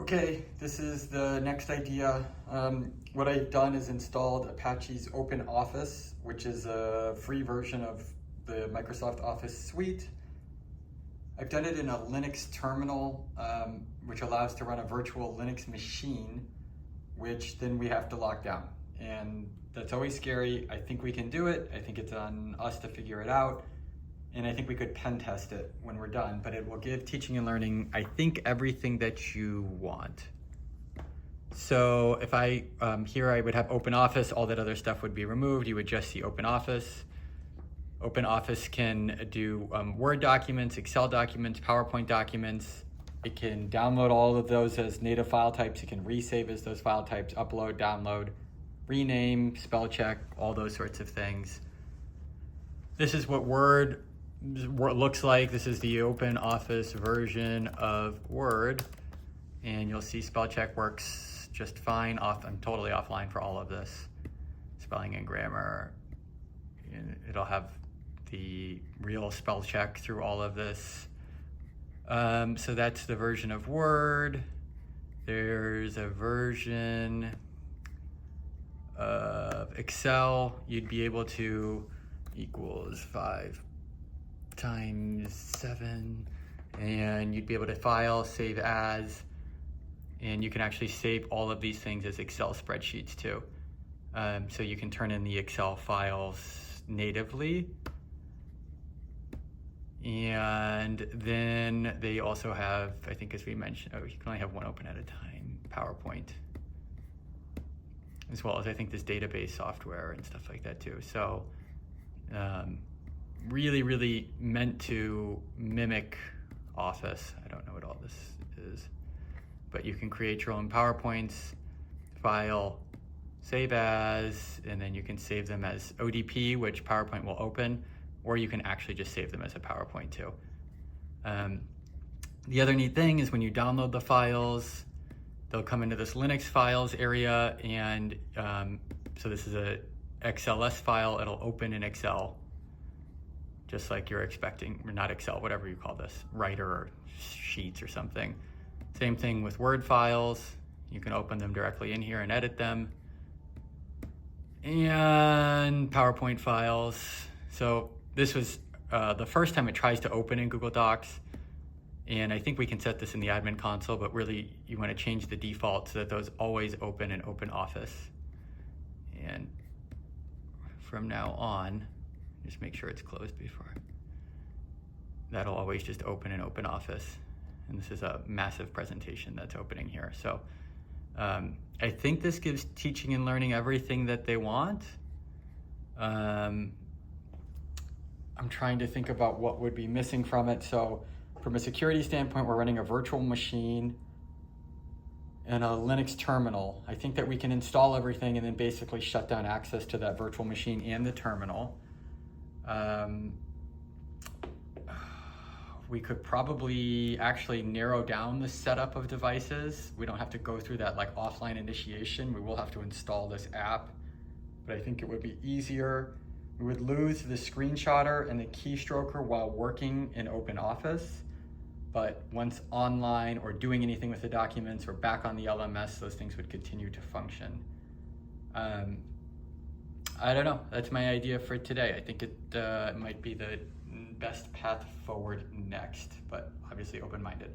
Okay, this is the next idea. What I've done is installed Apache's OpenOffice, which is a free version of the Microsoft Office suite. I've done it in a Linux terminal, which allows to run a virtual Linux machine, which then we have to lock down. And that's always scary. I think we can do it. I think it's on us to figure it out. And I think we could pen test it when we're done, but it will give teaching and learning, I think, everything that you want. So if here I would have OpenOffice, all that other stuff would be removed. You would just see OpenOffice. OpenOffice can do Word documents, Excel documents, PowerPoint documents. It can download all of those as native file types. It can resave as those file types, upload, download, rename, spell check, all those sorts of things. This is what Word looks like. This is the OpenOffice version of Word, and you'll see spell check works just fine. I'm totally offline for all of this. Spelling and grammar, it'll have the real spell check through all of this. So that's the version of Word. There's a version of Excel. You'd be able to equals 5 times 7, and you'd be able to file, save as, and you can actually save all of these things as Excel spreadsheets too. So you can turn in the Excel files natively. And then they also have, I think as we mentioned, you can only have one open at a time, PowerPoint, as well as I think this database software and stuff like that too. So really meant to mimic Office. I don't know what all this is, but you can create your own PowerPoints, file, save as, and then you can save them as ODP, which PowerPoint will open, or you can actually just save them as a PowerPoint too. The other neat thing is when you download the files, they'll come into this Linux files area, and so this is a XLS file. It'll open in Excel, just like you're expecting, or not Excel, whatever you call this, Writer or Sheets or something. Same thing with Word files. You can open them directly in here and edit them. And PowerPoint files. So this was the first time it tries to open in Google Docs. And I think we can set this in the admin console, but really you want to change the default so that those always open in OpenOffice. And from now on, just make sure it's closed before. That'll always just open in OpenOffice. And this is a massive presentation that's opening here. So I think this gives teaching and learning everything that they want. I'm trying to think about what would be missing from it. So from a security standpoint, we're running a virtual machine and a Linux terminal. I think that we can install everything and then basically shut down access to that virtual machine and the terminal. We could probably actually narrow down the setup of devices. We don't have to go through that like offline initiation. We will have to install this app, but I think it would be easier. We would lose the screenshotter and the keystroker while working in OpenOffice, but once online or doing anything with the documents or back on the LMS, those things would continue to function. I don't know, that's my idea for today. I think it might be the best path forward next, but obviously open-minded.